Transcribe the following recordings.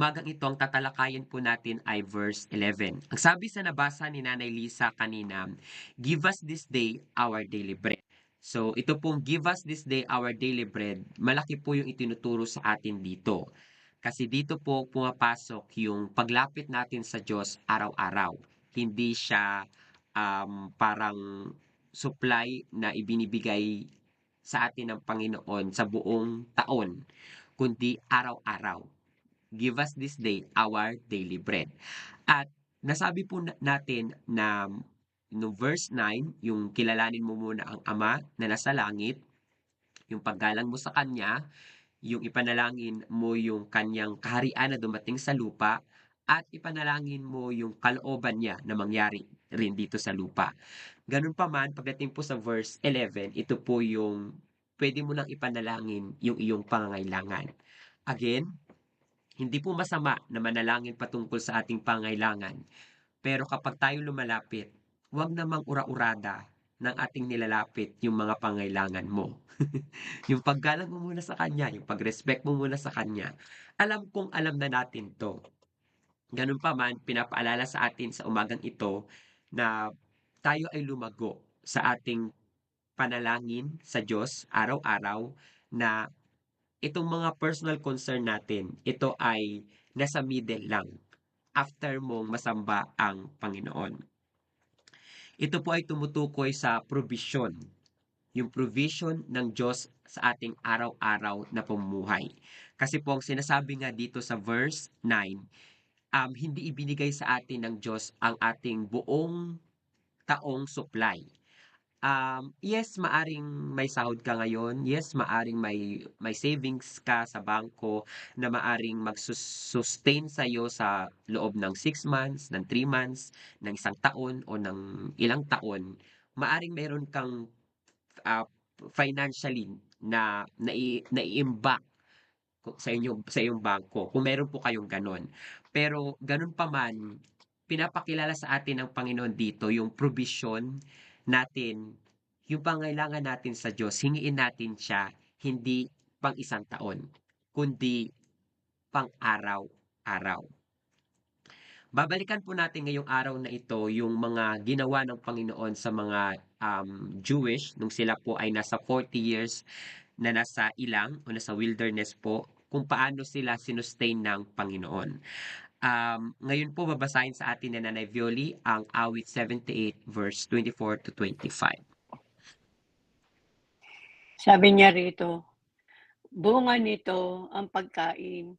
Umagang ito ang tatalakayin po natin ay verse 11. Ang sabi sa nabasa ni Nanay Lisa kanina, "Give us this day our daily bread." So ito pong "Give us this day our daily bread", malaki po yung itinuturo sa atin dito. Kasi dito po pumapasok yung paglapit natin sa Diyos araw-araw. Hindi siya parang supply na ibinibigay sa atin ng Panginoon sa buong taon, kundi araw-araw. Give us this day our daily bread. At nasabi po natin na no verse 9, yung kilalanin mo muna ang Ama na nasa langit, yung paggalang mo sa Kanya, yung ipanalangin mo yung Kanyang kaharian na dumating sa lupa, at ipanalangin mo yung kalooban niya na mangyari rin dito sa lupa. Ganun pa man, pagdating po sa verse 11, ito po yung pwede mo nang ipanalangin yung iyong pangangailangan. Again, hindi po masama na manalangin patungkol sa ating pangailangan, pero kapag tayo lumalapit, huwag namang ura-urada ng ating nilalapit yung mga pangailangan mo. Yung paggalang mo muna sa kanya, yung pag-respect mo muna sa kanya. Alam kong alam na natin to. Ganun pa man, pinapaalala sa atin sa umagang ito na tayo ay lumago sa ating panalangin sa Diyos araw-araw, na itong mga personal concern natin, ito ay nasa middle lang after mong masamba ang Panginoon. Ito po ay tumutukoy sa provision, yung provision ng Diyos sa ating araw-araw na pamumuhay. Kasi po ang sinasabi nga dito sa verse 9, hindi ibinigay sa atin ng Diyos ang ating buong taong supply. Yes, maaring may sahod ka ngayon. Yes, maaring may savings ka sa bangko na maaring sustain sa iyo sa loob ng 6 months, ng 3 months, ng isang taon o ng ilang taon. Maaring meron kang ah, financially na naiimbak sa iyong bangko kung meron po kayong gano'n. Pero gano'n pa man, pinapakilala sa atin ng Panginoon dito yung provision natin, yung pangailangan natin sa Diyos, hingiin natin siya hindi pang isang taon, kundi pang araw-araw. Babalikan po natin ngayong araw na ito yung mga ginawa ng Panginoon sa mga Jewish nung sila po ay nasa 40 years na nasa ilang o nasa wilderness po, kung paano sila sinustain ng Panginoon. Ngayon po babasahin sa atin ni Nanay Violi ang awit 78 verse 24 to 25. Sabi niya rito, bunga nito ang pagkain,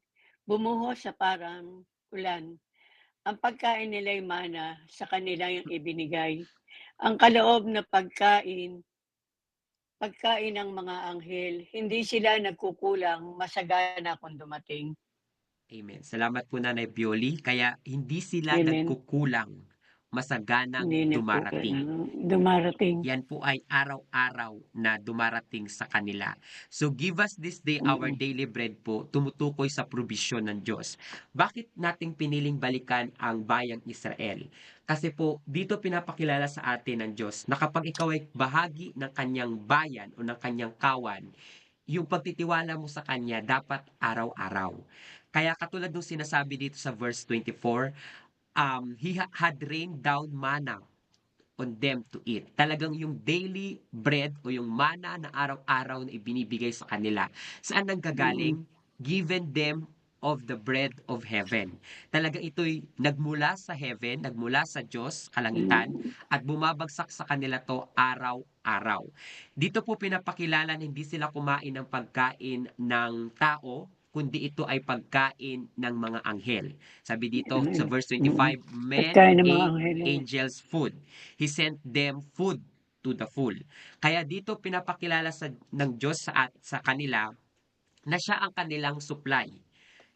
bumuhos sa parang ulan. Ang pagkain nila'y mana, sa kanila yung ibinigay. Ang kaloob na pagkain ng mga anghel, hindi sila nagkukulang, masagana kung dumating. Amen. Salamat po Nanay Violi. Kaya hindi sila Amen. nagkukulang, masaganang Hindi dumarating. dumarating. Yan po ay araw-araw na dumarating sa kanila. So give us this day our Mm. daily bread po, tumutukoy sa probisyon ng Diyos. Bakit nating piniling balikan ang bayang Israel? Kasi po dito pinapakilala sa atin ng Diyos na kapag ikaw ay bahagi ng kanyang bayan o ng kanyang kawan, yung pagtitiwala mo sa kanya dapat araw-araw. Kaya katulad ng sinasabi dito sa verse 24, He had rained down manna on them to eat. Talagang yung daily bread o yung mana na araw-araw na ibinibigay sa kanila. Saan Mm. nanggagaling? Given them of the bread of heaven. Talagang ito'y nagmula sa heaven, nagmula sa Diyos, kalangitan, Mm. at bumabagsak sa kanila to araw-araw. Dito po pinapakilala na hindi sila kumain ng pagkain ng tao, kundi ito ay pagkain ng mga anghel. Sabi dito sa verse Mm. 25, men Pagkain ng mga ate anghel. angels' food. He sent them food to the full. Kaya dito pinapakilala ng Diyos sa kanila na siya ang kanilang supply.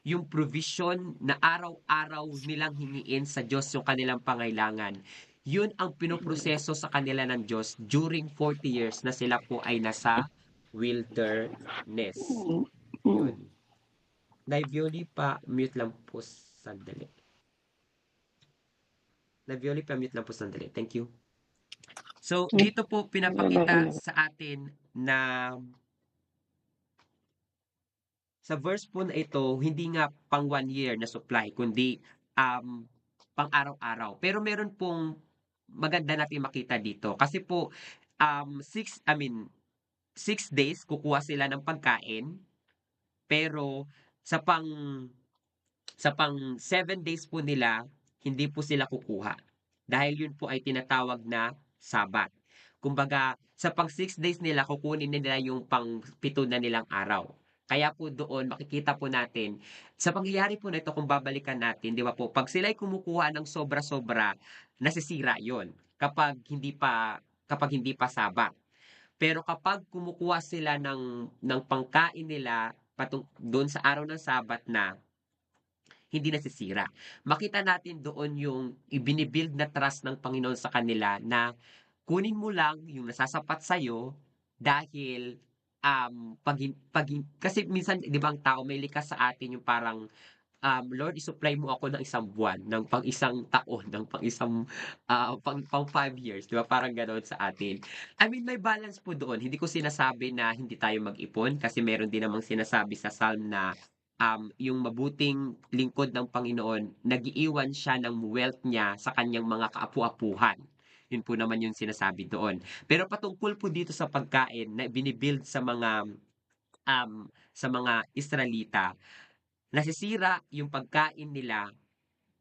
Yung provision na araw-araw nilang hingiin sa Diyos yung kanilang pangailangan. Yun ang pinoproseso sa kanila ng Diyos during 40 years na sila po ay nasa wilderness. Mm. Mm. Yun. Navioli pa, mute lang po sandali. Navioli pa, mute lang po sandali. Thank you. So, dito po pinapakita sa atin na sa verse po na ito, hindi nga pang 1 year na supply, kundi pang araw-araw. Pero meron pong maganda natin makita dito. Kasi po, 6 days kukuha sila ng pagkain, pero sa pang sa pang 7 days po nila, hindi po sila kukuha. Dahil yun po ay tinatawag na Sabat. Kumbaga, sa pang 6 days nila, kukunin nila yung pang 7 na nilang araw. Kaya po doon, makikita po natin, sa pangyayari po na ito, kung babalikan natin, di ba po, pag sila'y kumukuha ng sobra-sobra, nasisira yon kapag hindi pa Sabat. Pero kapag kumukuha sila ng pangkain nila doon sa araw ng Sabat na, hindi nasisira. Makita natin doon yung ibinibuild na trust ng Panginoon sa kanila na kunin mo lang yung nasasapat sa'yo dahil kasi minsan 'di ba ang tao may likas sa atin yung parang Lord, i-supply mo ako ng isang buwan, ng pang-isang taon, ng pang 5 years, 'di ba? Parang gano'n sa atin. I mean, may balance po doon. Hindi ko sinasabi na hindi tayo mag-ipon kasi meron din namang sinasabi sa Psalm na yung mabuting lingkod ng Panginoon, nag-iiwan siya ng wealth niya sa kanyang mga kaapu-apuhan. Yun po naman yung sinasabi doon. Pero patungkol po dito sa pagkain na binibuild sa mga Israelita, nasisira yung pagkain nila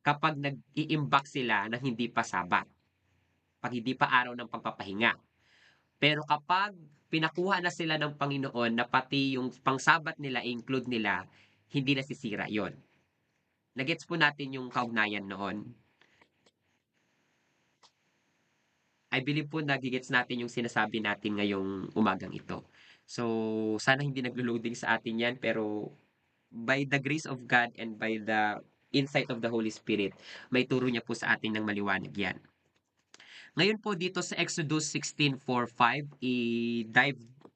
kapag nag-iimbak sila ng hindi pa Sabat, 'pag hindi pa araw ng pagpapahinga. Pero kapag pinakuha na sila ng Panginoon na pati yung pang-Sabat nila i-include nila, hindi nasisira yon. Nagets po natin yung kaugnayan noon? I believe po nage-gets natin yung sinasabi natin ngayong umagang ito. So, sana hindi naglo-loading sa atin 'yan, pero by the grace of God and by the insight of the Holy Spirit, may turo niya po sa atin ng maliwanag 'yan. Ngayon po dito sa Exodus 16:4-5,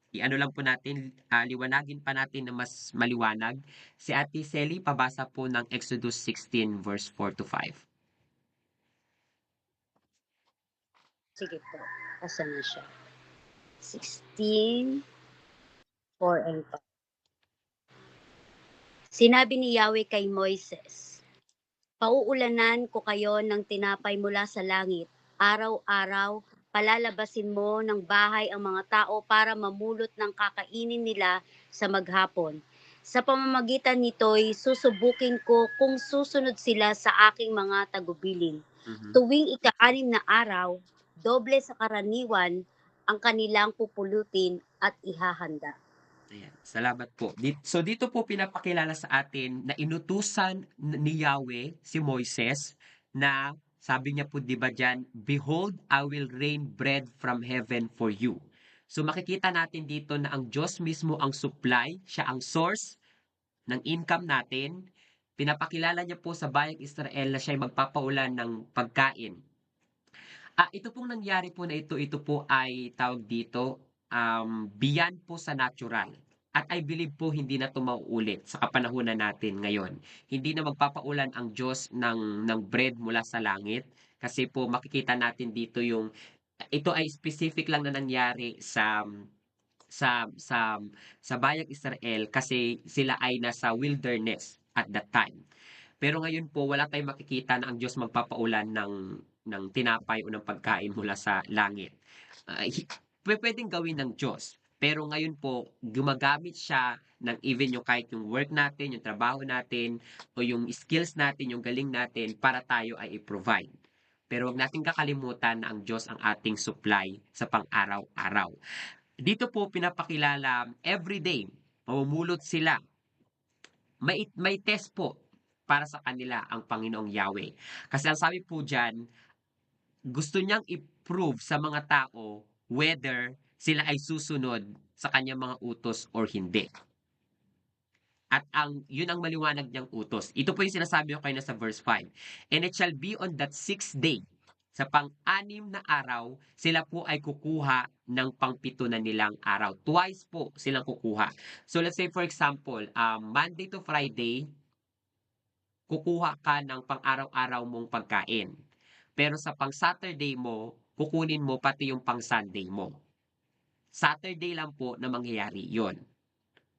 i-ano lang po natin, liwanagin pa natin na mas maliwanag. Si Ate Selly, pabasa po ng Exodus 16 verse 4-5. Sige po. Asan na siya? 16, 4 and 5. Sinabi ni Yahweh kay Moises, pauulanan ko kayo ng tinapay mula sa langit. Araw-araw, palalabasin mo ng bahay ang mga tao para mamulot ng kakainin nila sa maghapon. Sa pamamagitan nito'y susubukin ko kung susunod sila sa aking mga tagubilin. Mhm. Tuwing ika-6 na araw, doble sa karaniwan ang kanilang pupulutin at ihahanda. Ayan, salamat po. So dito po pinapakilala sa atin na inutusan ni Yahweh si Moises na sabi niya po 'di ba diyan, "Behold, I will rain bread from heaven for you." So makikita natin dito na ang Diyos mismo ang supply, siya ang source ng income natin. Pinapakilala niya po sa bayang Israel na siya ay magpapaulan ng pagkain. Ito pong nangyari po na ito po ay tawag dito, beyond po sa natural. At I believe po hindi na 'to mauulit sa kapanahunan natin ngayon. Hindi na magpapaulan ang Diyos ng bread mula sa langit kasi po makikita natin dito yung ito ay specific lang na nangyari sa sa bayang Israel kasi sila ay nasa wilderness at that time. Pero ngayon po wala tayong makikita na ang Diyos magpapaulan ng tinapay o ng pagkain mula sa langit. Pupuwedeng gawin ng Diyos, pero ngayon po gumagamit siya ng even yung kahit yung work natin, yung trabaho natin, o yung skills natin, yung galing natin para tayo ay i-provide. Pero wag nating kakalimutan na ang Diyos ang ating supply sa pang-araw-araw. Dito po pinapakilala everyday, mamumulot sila. May test po para sa kanila ang Panginoong Yahweh. Kasi ang sabi po diyan, gusto niyang i-prove sa mga tao whether sila ay susunod sa kanyang mga utos or hindi. At yun ang maliwanag niyang utos. Ito po yung sinasabi ko kayo sa verse 5. And it shall be on that 6th day, sa pang-anim na araw, sila po ay kukuha ng pang-7 na nilang araw. Twice po silang kukuha. So let's say for example, Monday to Friday, kukuha ka ng pang-araw-araw mong pagkain. Pero sa pang-Saturday mo, kukunin mo pati yung pang-Sunday mo. Saturday lang po na mangyayari yon.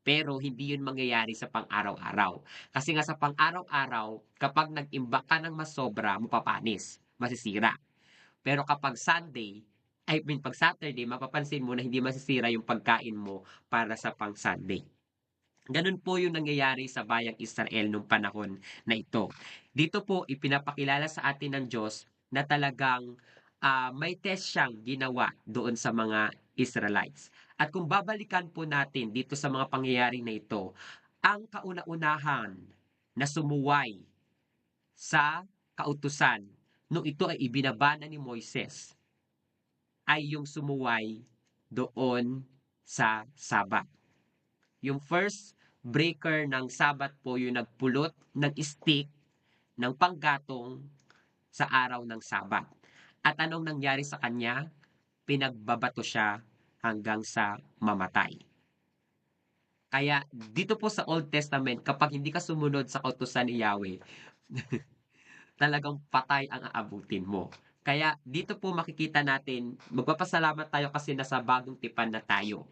Pero hindi yun mangyayari sa pang-araw-araw. Kasi nga sa pang-araw-araw, kapag nag-imbak ka ng mas sobra, mapapanis, masisira. Pero kapag Sunday, I mean pag Saturday, mapapansin mo na hindi masisira yung pagkain mo para sa pang-Sunday. Ganun po yung nangyayari sa bayang Israel nung panahon na ito. Dito po ipinapakilala sa atin ng Diyos na talagang may test siyang ginawa doon sa mga Israelites. At kung babalikan po natin dito sa mga pangyayari na ito, ang kauna-unahan na sumuway sa kautusan nung ito ay ibinabana ni Moises ay yung sumuway doon sa Sabat. Yung first breaker ng Sabat po yung nagpulot ng stick ng panggatong sa araw ng Sabat. At anong nangyari sa kanya? Pinagbabato siya hanggang sa mamatay. Kaya dito po sa Old Testament, kapag hindi ka sumunod sa kautusan ni Yahweh, talagang patay ang aabutin mo. Kaya dito po makikita natin, magpapasalamat tayo kasi nasa bagong tipan na tayo.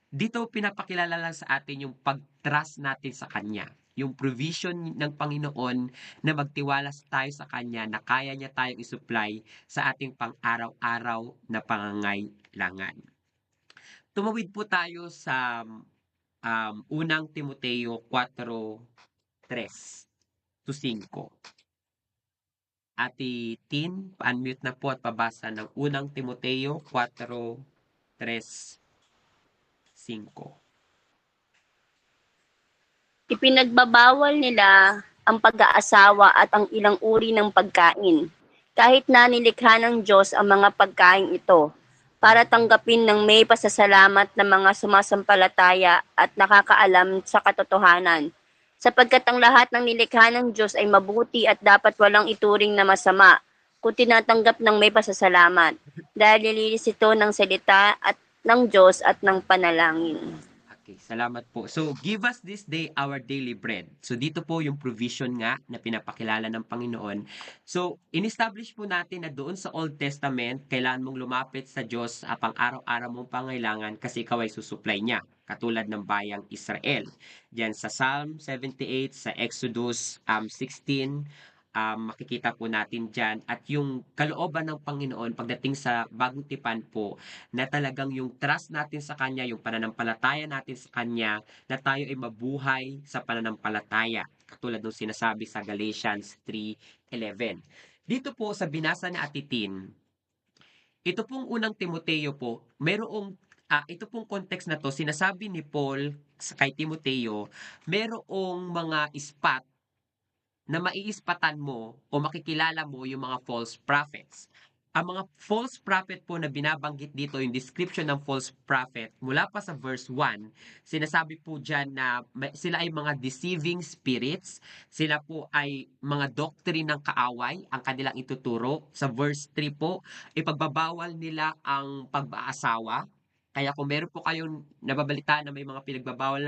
Dito pinapakilala lang sa atin yung pag-trust natin sa Kanya. Yung provision ng Panginoon na magtiwala tayo sa Kanya na kaya niya tayong isupply sa ating pang-araw-araw na pangangailangan. Tumawid po tayo sa unang Timoteo 4:3 to 5. Ate Tin, unmute na po at pabasa ng unang Timoteo 4:3, 5. Ipinagbabawal nila ang pag-aasawa at ang ilang uri ng pagkain, kahit na nilikha ng Diyos ang mga pagkain ito, para tanggapin ng may pasasalamat ng mga sumasampalataya at nakakaalam sa katotohanan. Sapagkat ang lahat ng nilikha ng Diyos ay mabuti at dapat walang ituring na masama kung tinatanggap ng may pasasalamat, dahil nililis ito ng salita at ng Diyos at ng panalangin. Okay, salamat po. So, give us this day our daily bread. So, dito po yung provision nga na pinapakilala ng Panginoon. So, in-establish po natin na doon sa Old Testament, kailangan mong lumapit sa Diyos sa pang-araw-araw mong pangailangan kasi ikaw ay susupply niya, katulad ng bayang Israel. Diyan sa Psalm 78, sa Exodus 16, makikita po natin dyan. At yung kalooban ng Panginoon pagdating sa bagong tipan po, na talagang yung trust natin sa Kanya, yung pananampalataya natin sa Kanya, na tayo ay mabuhay sa pananampalataya. Katulad ng sinasabi sa Galatians 3:11. Dito po sa binasa ni Ate Tin, ito pong unang Timoteo po, ito pong context na to, sinasabi ni Paul kay Timoteo, merong mga spot na maiispatan mo o makikilala mo yung mga false prophets. Ang mga false prophet po na binabanggit dito, yung description ng false prophet, mula pa sa verse 1, sinasabi po dyan na sila ay mga deceiving spirits, sila po ay mga doctrine ng kaaway, ang kanilang ituturo. Sa verse 3 po, ipagbabawal nila ang pag-aasawa. Kaya kung meron po kayong nababalitaan na may mga pinagbabawal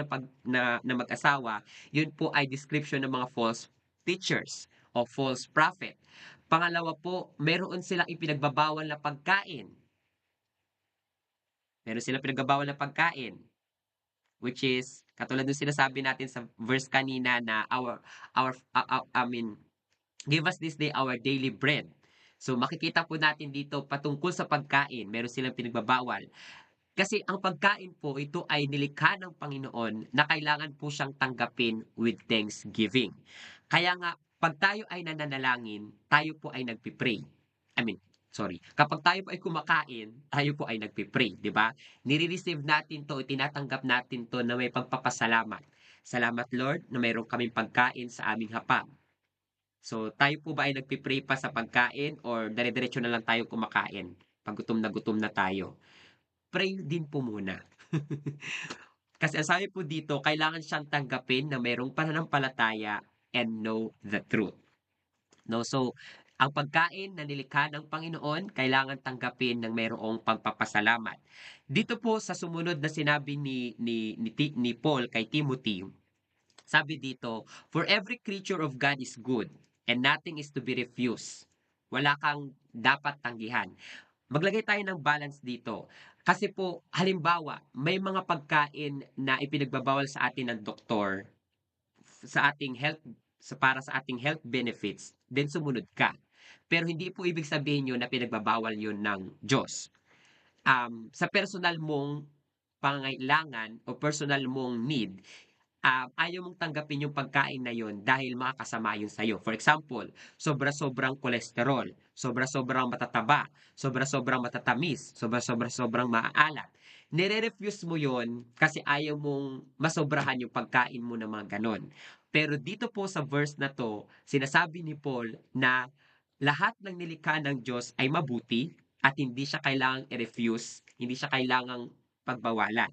na mag-asawa, yun po ay description ng mga false teachers o false prophet. Pangalawa po, meron silang ipinagbabawal na pagkain. Meron silang pinagbabawal na pagkain, which is katulad ng sinasabi natin sa verse kanina na give us this day our daily bread. So makikita po natin dito patungkol sa pagkain, meron silang pinagbabawal. Kasi ang pagkain po, ito ay nilikha ng Panginoon na kailangan po siyang tanggapin with thanksgiving. Kaya nga, pag tayo ay nananalangin, tayo po ay nagpipray. Kapag tayo po ay kumakain, tayo po ay nagpipray, di ba? Nire-receive natin to, tinatanggap natin to na may pagpapasalamat. Salamat Lord na mayroon kaming pagkain sa aming hapag. So, tayo po ba ay nagpipray pa sa pagkain or dire-diretso na lang tayo kumakain? Pag gutom na tayo. Pray din po muna. Kasi ang sabi po dito, kailangan siyang tanggapin na mayroong pananampalataya and know the truth. No, so ang pagkain na nilikha ng Panginoon, kailangan tanggapin ng mayroong pagpapasalamat. Dito po sa sumunod na sinabi ni Paul kay Timothy, sabi dito, for every creature of God is good and nothing is to be refused. Wala kang dapat tanggihan. Maglagay tayo ng balance dito. Kasi po, halimbawa, may mga pagkain na ipinagbabawal sa atin ng doktor sa ating health para sa ating health benefits, then sumunod ka. Pero hindi po ibig sabihin yun na pinagbabawal yun ng Diyos. Sa personal mong pangangailangan o personal mong need, ayaw mong tanggapin yung pagkain na yun dahil makakasama yun sa'yo. For example, sobra-sobrang kolesterol, sobra-sobrang matataba, sobra-sobrang matatamis, sobra-sobrang maaalat. Nire-refuse mo yun kasi ayaw mong masobrahan yung pagkain mo ng mga ganon. Pero dito po sa verse na to, sinasabi ni Paul na lahat ng nilikha ng Diyos ay mabuti at hindi siya kailangang i-refuse, hindi siya kailangang pagbawalan.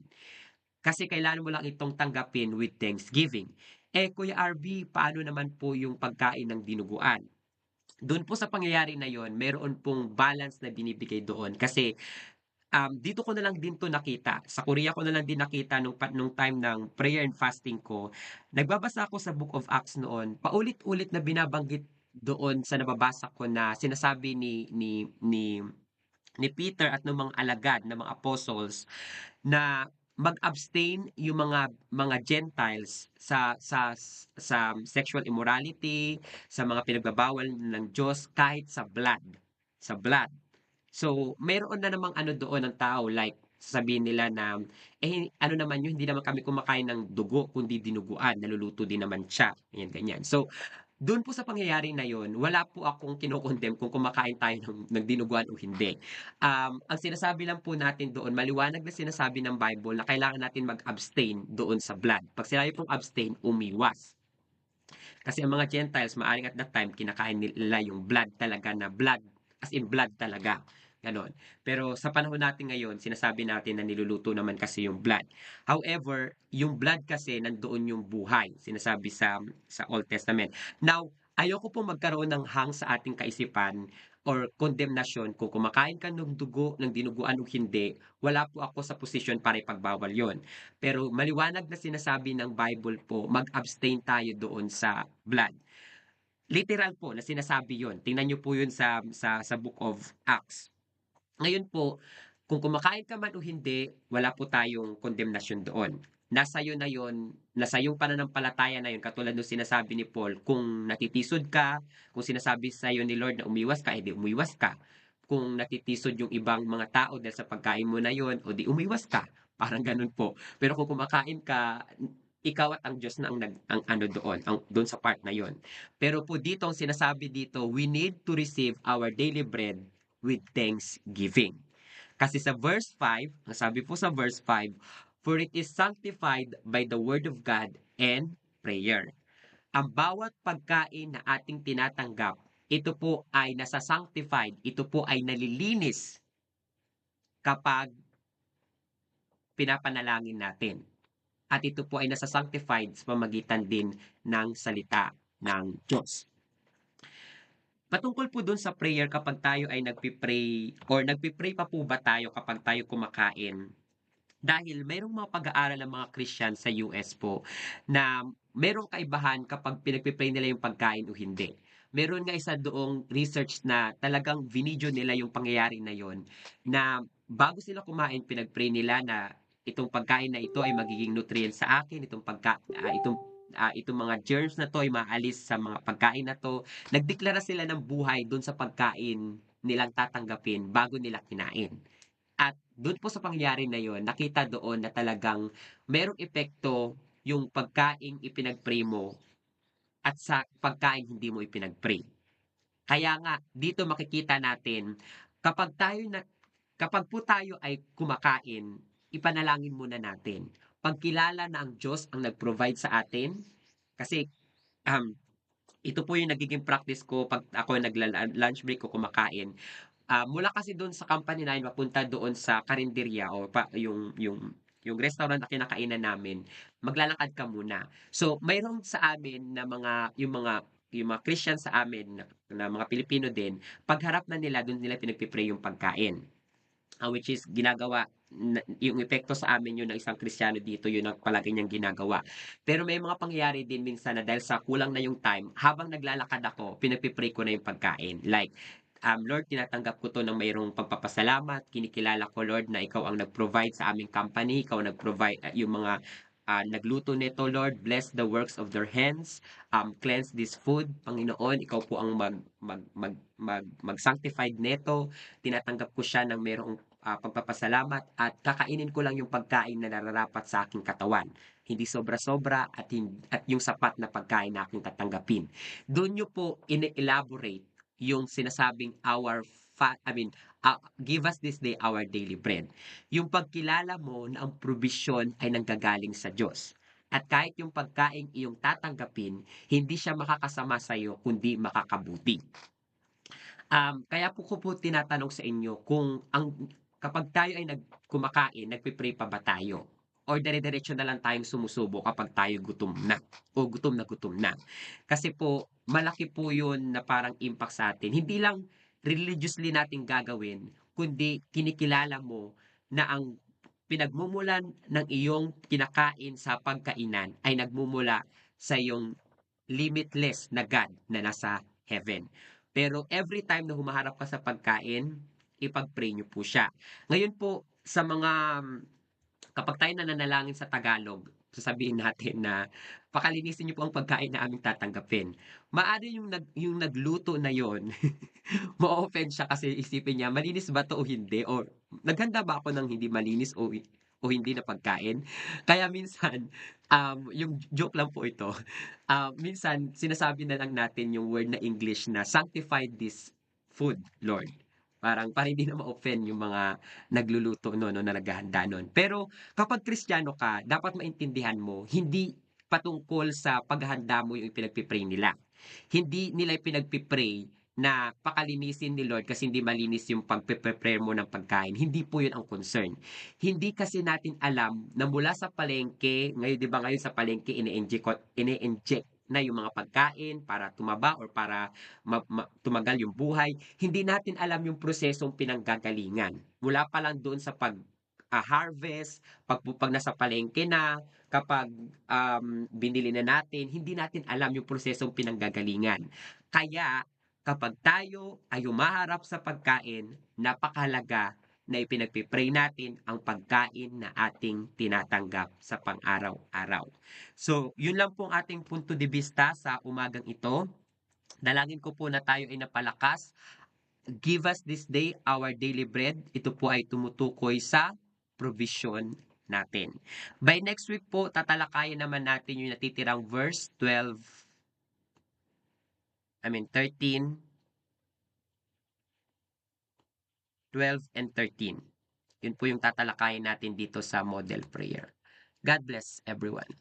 Kasi kailangan mo lang itong tanggapin with thanksgiving. Kuya RB, paano naman po yung pagkain ng dinuguan? Doon po sa pangyayari na yon, meron pong balance na binibigay doon. Kasi dito ko na lang din to nakita. Sa Korea ko na lang din nakita nung time ng prayer and fasting ko. Nagbabasa ako sa Book of Acts noon. Paulit-ulit na binabanggit doon sa nababasa ko na sinasabi ni Peter at ng mga alagad, ng mga apostles, na mag-abstain yung mga Gentiles sa sexual immorality, sa mga pinagbabawal ng Diyos kahit sa blood, sa blood. So, mayroon na namang ano doon ng tao, like sasabihin nila na ano naman yun, hindi naman kami kumakain ng dugo kundi dinuguan, naluluto din naman siya, ganyan ganyan. So, doon po sa pangyayari na yon, wala po akong kinokondem kung kumakain tayo ng dinuguan o hindi. Ang sinasabi lang po natin doon, maliwanag na sinasabi ng Bible na kailangan natin mag-abstain doon sa blood. Pag sinabi pong abstain, umiwas. Kasi ang mga Gentiles, maaring at that time, kinakain nila yung blood talaga na blood, as in blood talaga. Ganon. Pero sa panahon natin ngayon, sinasabi natin na niluluto naman kasi yung blood. However, yung blood kasi nandoon yung buhay, sinasabi sa Old Testament. Now, ayoko po magkaroon ng hang sa ating kaisipan or condemnation kung kumakain ka ng dugo, ng dinuguan o hindi, wala po ako sa posisyon para ipagbawal yon. Pero maliwanag na sinasabi ng Bible po, mag-abstain tayo doon sa blood. Literal po na sinasabi yon. Tingnan niyo po yun sa Book of Acts. Ngayon po, kung kumakain ka man o hindi, wala po tayong condemnation doon. Nasa iyo na yon, nasa iyong pananampalataya na yon, katulad ng sinasabi ni Paul, kung natitisod ka, kung sinasabi sa iyo ni Lord na umiwas ka, edi umiwas ka. Kung natitisod yung ibang mga tao dahil sa pagkain mo na yon, o di umiwas ka. Parang ganun po. Pero kung kumakain ka, ikaw at ang Diyos na ang ano doon, doon sa part na yon. Pero po dito, ang sinasabi dito, we need to receive our daily bread with thanksgiving. Kasi sa verse 5, ang sabi po sa verse 5, for it is sanctified by the word of God and prayer. Ang bawat pagkain na ating tinatanggap, ito po ay nasa-sanctified, ito po ay nalilinis kapag pinapanalangin natin. At ito po ay nasa-sanctified sa pamagitan din ng salita ng Diyos. Patungkol po dun sa prayer kapag tayo ay nagpipray or nagpipray pa po ba tayo kapag tayo kumakain? Dahil mayroong mga pag-aaral ng mga Christian sa US po na mayroong kaibahan kapag pinagpipray nila yung pagkain o hindi. Meron nga isa doong research na talagang vinidyo nila yung pangyayari na yon na bago sila kumain, pinagpray nila na itong pagkain na ito ay magiging nutrient sa akin, itong mga germs na to ay maalis sa mga pagkain na to. Nagdeklara sila ng buhay doon sa pagkain nilang tatanggapin bago nila kinain. At doon po sa pangyayari na yon, nakita doon na talagang merong epekto yung pagkain ipinagpray mo at sa pagkain hindi mo ipinagpray. Kaya nga, dito makikita natin, kapag kapag po tayo ay kumakain, ipanalangin muna natin. Pagkilala na ang Diyos ang nag-provide sa atin, kasi ito po yung nagiging practice ko pag ako nagla-lunch break ko kumakain. Mula kasi doon sa company namin mapunta doon sa karinderya o yung restaurant na kinakainan namin, maglalakad ka muna. So, mayroong sa amin na yung mga Christian sa amin na mga Pilipino din, pagharap na nila, doon nila pinagpipray yung pagkain. Which is ginagawa, yung epekto sa amin yun ng isang Kristiyano dito, yun ang palagi niyang ginagawa. Pero may mga pangyayari din minsan na dahil sa kulang na yung time, habang naglalakad ako, pinagpipray ko na yung pagkain. Like, Lord, tinatanggap ko to ng mayroong pagpapasalamat. Kinikilala ko, Lord, na ikaw ang nag-provide sa aming company. Ikaw ang nag-provide, yung mga nagluto nito, Lord. Bless the works of their hands. Cleanse this food, Panginoon. Ikaw po ang mag-sanctified neto. Tinatanggap ko siya ng mayroong pagpapasalamat at kakainin ko lang yung pagkain na nararapat sa aking katawan. Hindi sobra-sobra at yung sapat na pagkain na aking tatanggapin. Doon nyo po ine-elaborate yung sinasabing give us this day our daily bread. Yung pagkilala mo na ang probisyon ay nanggagaling sa Diyos. At kahit yung pagkain iyong tatanggapin, hindi siya makakasama sa iyo, kundi makakabuti. Kaya po ko po tinatanong sa inyo kapag tayo ay kumakain, nagpe-pray pa ba tayo? Or dire-diretso na lang tayong sumusubo kapag tayo gutom na o gutom na gutom na. Kasi po, malaki po yun na parang impact sa atin. Hindi lang religiously natin gagawin, kundi kinikilala mo na ang pinagmumulan ng iyong kinakain sa pagkainan ay nagmumula sa iyong limitless na God na nasa heaven. Pero every time na humaharap ka sa pagkain, ipag-pray niyo po siya. Ngayon po, kapag tayo nananalangin sa Tagalog, sasabihin natin na pakalinisin niyo po ang pagkain na aming tatanggapin. Maaari yung nagluto na yon ma-offend siya kasi isipin niya, malinis ba to o hindi? Or naghanda ba ako ng hindi malinis o hindi na pagkain? Kaya minsan, yung joke lang po ito, minsan sinasabi na lang natin yung word na English na sanctify this food, Lord. Parang para hindi na ma-offend yung mga nagluluto no na naghahanda nun. Pero kapag Kristiyano ka, dapat maintindihan mo, hindi patungkol sa paghahanda mo yung pinagpipray nila. Hindi nila pinagpipray na pakalinisin ni Lord kasi hindi malinis yung pagpe-prepare mo ng pagkain. Hindi po yun ang concern. Hindi kasi natin alam na mula sa palengke, ngayon 'di ba ngayon sa palengke ine-inject na yung mga pagkain para tumaba or para tumagal yung buhay. Hindi natin alam yung prosesong pinanggagalingan. Mula pa lang doon sa harvest, pag nasa palengke na, kapag binili na natin, hindi natin alam yung prosesong pinanggagalingan. Kaya kapag tayo ay humaharap sa pagkain, napakahalaga na ipinagpipray natin ang pagkain na ating tinatanggap sa pang-araw-araw. So, yun lang po ang ating punto de vista sa umagang ito. Dalangin ko po na tayo ay napalakas. Give us this day our daily bread. Ito po ay tumutukoy sa provision natin. By next week po, tatalakayin naman natin yung natitirang verse 13, 12 and 13. Yun po yung tatalakayin natin dito sa model prayer. God bless everyone.